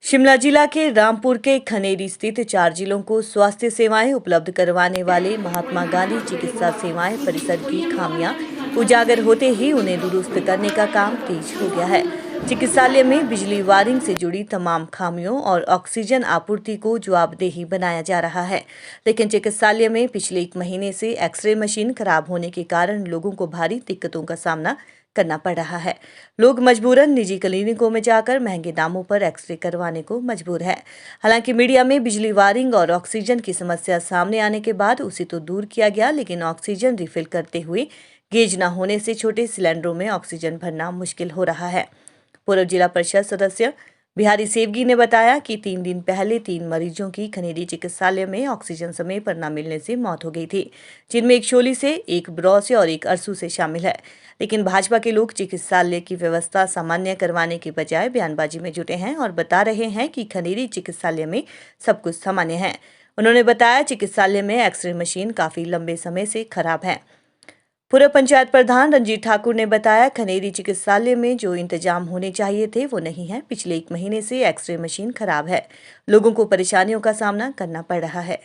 शिमला जिला के रामपुर के खनेरी स्थित 4 जिलों को स्वास्थ्य सेवाएं उपलब्ध करवाने वाले महात्मा गांधी चिकित्सा सेवाएं परिषद की खामियां उजागर होते ही उन्हें दुरुस्त करने का काम तेज हो गया है। चिकित्सालय में बिजली वायरिंग से जुड़ी तमाम खामियों और ऑक्सीजन आपूर्ति को जवाबदेही बनाया जा रहा है, लेकिन चिकित्सालय में पिछले 1 महीने से एक्सरे मशीन खराब होने के कारण लोगों को भारी दिक्कतों का सामना करना पड़ रहा है। लोग मजबूरन निजी क्लिनिकों में जाकर महंगे दामों पर एक्सरे करवाने को मजबूर है। हालांकि मीडिया में बिजली वायरिंग और ऑक्सीजन की समस्या सामने आने के बाद उसे तो दूर किया गया, लेकिन ऑक्सीजन रिफिल करते हुए गेज न होने से छोटे सिलेंडरों में ऑक्सीजन भरना मुश्किल हो रहा है। पूर्व जिला परिषद सदस्य बिहारी सेवगी ने बताया कि 3 दिन पहले 3 मरीजों की खनेरी चिकित्सालय में ऑक्सीजन समय पर न मिलने से मौत हो गई थी, जिनमें एक शोली से, एक ब्रौ से और एक अरसू से शामिल है। लेकिन भाजपा के लोग चिकित्सालय की व्यवस्था सामान्य करवाने के बजाय बयानबाजी में जुटे हैं और बता रहे हैं कि खनेरी चिकित्सालय में सब कुछ सामान्य है। उन्होंने बताया चिकित्सालय में एक्सरे मशीन काफी लंबे समय से खराब है। पूर्व पंचायत प्रधान रंजीत ठाकुर ने बताया खनेरी चिकित्सालय में जो इंतजाम होने चाहिए थे वो नहीं है। पिछले 1 महीने से एक्सरे मशीन खराब है, लोगों को परेशानियों का सामना करना पड़ रहा है।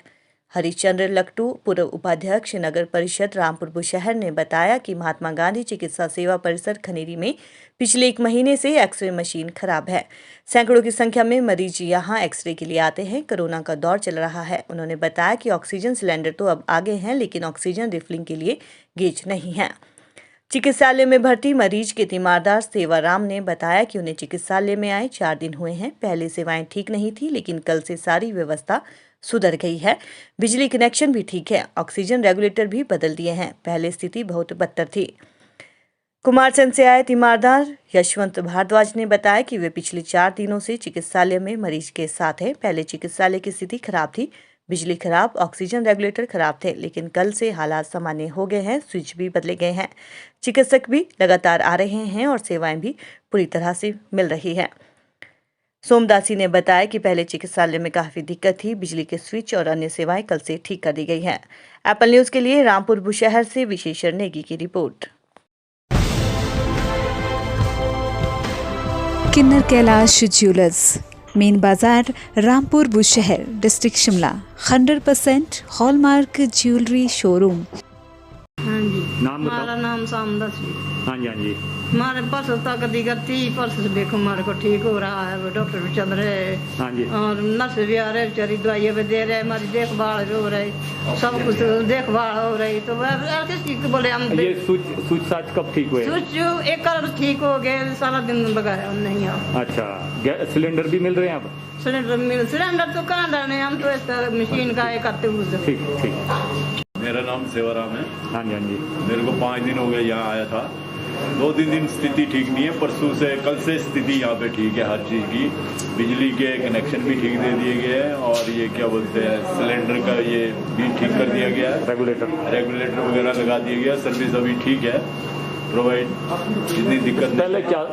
हरिश्चंद्र लकटू पूर्व उपाध्यक्ष नगर परिषद रामपुर बुशहर ने बताया कि महात्मा गांधी चिकित्सा सेवा परिषद खनेरी में पिछले 1 महीने से एक्सरे मशीन खराब है। सैकड़ों की संख्या में मरीज यहां एक्सरे के लिए आते हैं। कोरोना का दौर चल रहा है। उन्होंने बताया कि ऑक्सीजन सिलेंडर तो अब आगे हैं, लेकिन ऑक्सीजन रिफिलिंग के लिए गेज नहीं है। चिकित्सालय में भर्ती मरीज के तीमारदार सेवाराम ने बताया कि उन्हें चिकित्सालय में आए 4 दिन हुए हैं। पहले सेवाएं ठीक नहीं थी, लेकिन कल से सारी व्यवस्था सुधर गई है। बिजली कनेक्शन भी ठीक है, ऑक्सीजन रेगुलेटर भी बदल दिए हैं। पहले स्थिति बहुत बदतर थी। कुमारसैंड से आए तीमारदार यशवंत भारद्वाज ने बताया कि वे पिछले 4 दिनों से चिकित्सालय में मरीज के साथ हैं। पहले चिकित्सालय की स्थिति खराब थी, बिजली खराब, ऑक्सीजन रेगुलेटर खराब थे, लेकिन कल से हालात सामान्य हो गए हैं, स्विच भी बदले गए हैं, चिकित्सक भी लगातार आ रहे हैं और सेवाएं भी पूरी तरह से मिल रही है। सोमदासी ने बताया कि पहले चिकित्सालय में काफी दिक्कत थी, बिजली के स्विच और अन्य सेवाएं कल से ठीक कर दी गई हैं। एप्पल न्यूज के लिए रामपुर बुशहर से विशेष नेगी की report. Kinnaur Kailash jewellers, main बाजार, Rampur Bushahr, district Shimla. 100% hallmark jewellery showroom. हाँ जी, नाम बताओ। हमारा नाम सामदास जी। हाँ जी, हाँ जी। हमारे परसों तक दी करती, परसों से देखो हमारे को ठीक हो रहा है, वो डॉक्टर भी चल रहे हैं। हाँ जी। और नर्स भी आ रहे, बेचारी दवाइयाँ भी दे रहे, हमारी देखभाल भी हो रही, सब कुछ देखभाल हो रही। तो किसकी बोले हम ये स्विच साच कब ठीक हुए? स्विच एक ठीक हो गए, सारा दिन लगाया नहीं आप। अच्छा, सिलेंडर भी मिल रहे हैं अब? सिलेंडर तो कहाँ डालने, हम तो इस तरह मशीन का करते हुए। ठीक। मेरा नाम सेवाराम है। हाँ जी, हाँ जी। मेरे को 5 दिन हो गए यहाँ आया था। 2-3 दिन स्थिति ठीक नहीं है, परसों से कल से स्थिति यहाँ पे ठीक है। हर चीज़ की बिजली के कनेक्शन भी ठीक दे दिए गए हैं और ये क्या बोलते हैं सिलेंडर का ये भी ठीक कर दिया गया है। रेगुलेटर वगैरह लगा दिया गया। सर्विस अभी ठीक है, प्रोवाइड। इतनी दिक्कत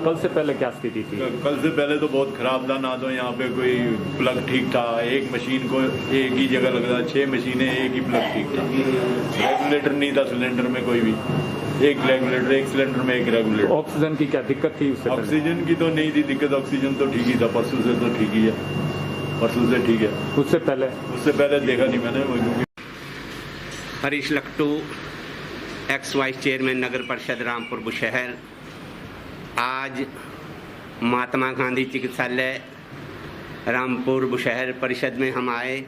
कल से पहले क्या स्थिति थी? कल से पहले तो बहुत खराब था। ना तो यहाँ पे कोई प्लग ठीक था, एक मशीन को एक ही जगह लग रहा, 6 मशीनें, एक ही प्लग ठीक था। रेगुलेटर नहीं था सिलेंडर में कोई भी, एक रेगुलेटर, एक सिलेंडर में एक रेगुलेटर। ऑक्सीजन की क्या दिक्कत थी उससे? ऑक्सीजन की तो नहीं थी दिक्कत, ऑक्सीजन तो ठीक ही था। परसों से तो ठीक ही है, परसों से ठीक है। उससे पहले देखा नहीं मैंने। हरीश लकटू, एक्स वाइस चेयरमैन नगर परिषद रामपुर बुशहर। आज महात्मा गांधी चिकित्सालय रामपुर बुशहर परिषद में हम आए।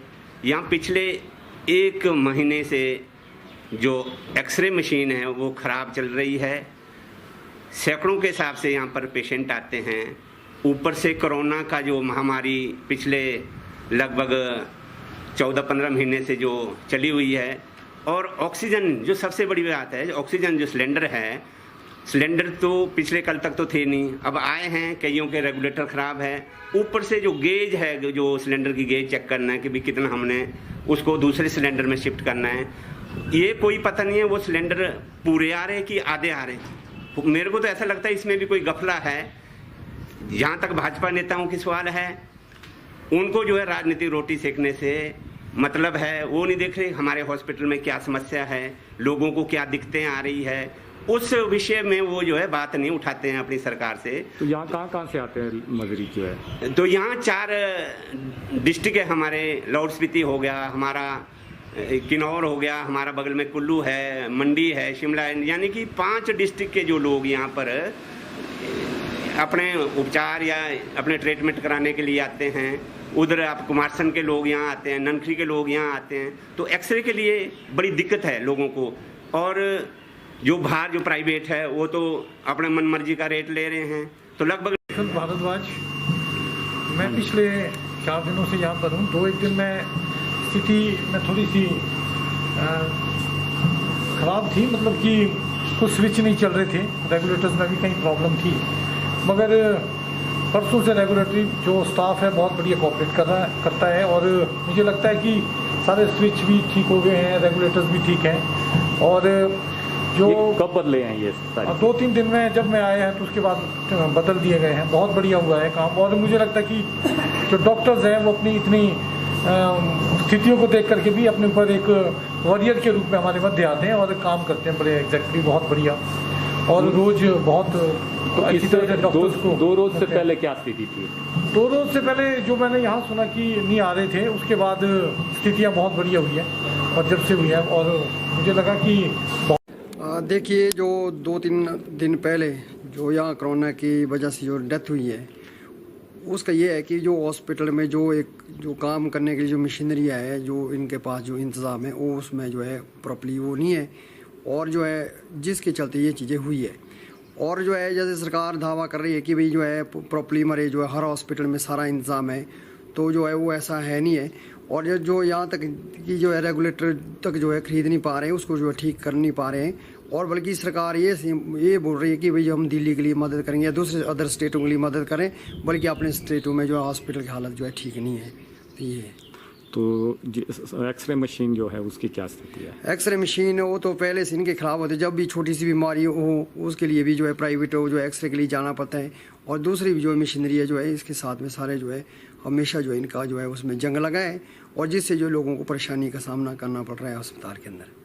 यहाँ पिछले 1 महीने से जो एक्सरे मशीन है वो ख़राब चल रही है। सैकड़ों के हिसाब से यहाँ पर पेशेंट आते हैं। ऊपर से कोरोना का जो महामारी पिछले लगभग 14-15 महीने से जो चली हुई है, और ऑक्सीजन जो सबसे बड़ी बात है, ऑक्सीजन जो सिलेंडर है, सिलेंडर तो पिछले कल तक तो थे नहीं, अब आए हैं। कईयों के रेगुलेटर ख़राब है। ऊपर से जो गेज है, जो सिलेंडर की गेज चेक करना है कि भी कितना हमने उसको दूसरे सिलेंडर में शिफ्ट करना है, ये कोई पता नहीं है। वो सिलेंडर पूरे आ रहे कि आधे आ रहे। मेरे को तो ऐसा लगता है इसमें भी कोई गफला है। जहाँ तक भाजपा नेताओं की सवाल है, उनको जो है राजनीतिक रोटी सेकने से मतलब है। वो नहीं देख रहे हमारे हॉस्पिटल में क्या समस्या है, लोगों को क्या दिक्कतें आ रही है, उस विषय में वो जो है बात नहीं उठाते हैं अपनी सरकार से। तो यहाँ कहाँ से आते हैं मजदूरी जो है? तो यहाँ 4 डिस्ट्रिक्ट है हमारे, लाहौल स्पीति हो गया, हमारा किन्नौर हो गया, हमारा बगल में कुल्लू है, मंडी है, शिमला है, यानी कि 5 डिस्ट्रिक्ट के जो लोग यहाँ पर अपने उपचार या अपने ट्रीटमेंट कराने के लिए आते हैं। उधर आप कुमारसैन के लोग यहाँ आते हैं, ननखरी के लोग यहाँ आते हैं। तो एक्सरे के लिए बड़ी दिक्कत है लोगों को, और जो बाहर जो प्राइवेट है वो तो अपने मन मर्जी का रेट ले रहे हैं। तो लगभग भारद्वाज, मैं पिछले 4 दिनों से यहाँ पर हूँ। 2-1 दिन में स्थिति में थोड़ी सी ख़राब थी, मतलब कि कुछ स्विच नहीं चल रहे थे, रेगुलेटर्स में भी कहीं प्रॉब्लम थी, मगर परसों से रेगुलेटरी जो स्टाफ है बहुत बढ़िया कोऑपरेट करता है, और मुझे लगता है कि सारे स्विच भी ठीक हो गए हैं, रेगुलेटर्स भी ठीक हैं। और जो कब बदले हैं ये सारी? 2-3 दिन में जब मैं आया है तो उसके बाद बदल दिए गए हैं। बहुत बढ़िया हुआ है काम, और मुझे लगता है कि जो डॉक्टर्स हैं वो अपनी इतनी स्थितियों को देख करके भी अपने ऊपर एक वॉरियर के रूप में हमारे मध्य आते हैं और काम करते हैं बड़े एग्जैक्टली बहुत बढ़िया, और रोज बहुत अच्छी तरह से डॉक्टर्स को। 2 रोज से पहले क्या स्थिति थी? 2 रोज से पहले जो मैंने यहाँ सुना कि नहीं आ रहे थे, उसके बाद स्थितियाँ बहुत बढ़िया हुई है, और जब से हुई है, और मुझे लगा कि देखिए, जो 2-3 दिन पहले जो यहाँ कोरोना की वजह से जो डेथ हुई है, उसका ये है कि जो हॉस्पिटल में जो काम करने के लिए जो मशीनरी है, जो इनके पास जो इंतज़ाम है, वो उसमें जो है प्रॉपर्ली वो नहीं है, और जो है जिसके चलते ये चीज़ें हुई है। और जो है जैसे सरकार दावा कर रही है कि भाई जो है प्रॉपर्ली मरे जो है हर हॉस्पिटल में सारा इंतज़ाम है, तो जो है वो ऐसा है नहीं है। और जो यहाँ तक कि जो है रेगुलेटर तक जो है ख़रीद नहीं पा रहे हैं, उसको जो है ठीक कर नहीं पा रहे हैं, और बल्कि सरकार ये बोल रही है कि भाई हम दिल्ली के लिए मदद करेंगे या दूसरे अदर स्टेटों के लिए मदद करें, बल्कि अपने स्टेटों में जो है हॉस्पिटल की हालत जो है ठीक नहीं है। तो ये तो एक्सरे मशीन जो है उसकी क्या स्थिति है? एक्सरे मशीन वो तो पहले से इनके ख़राब होते, जब भी छोटी सी बीमारी हो उसके लिए भी जो है प्राइवेट हो जो है एक्सरे के लिए जाना पड़ता है, और दूसरी भी जो मशीनरी है जो है इसके साथ में सारे जो है हमेशा जो है इनका जो है उसमें जंग लगा है, और जिससे जो लोगों को परेशानी का सामना करना पड़ रहा है अस्पताल के अंदर।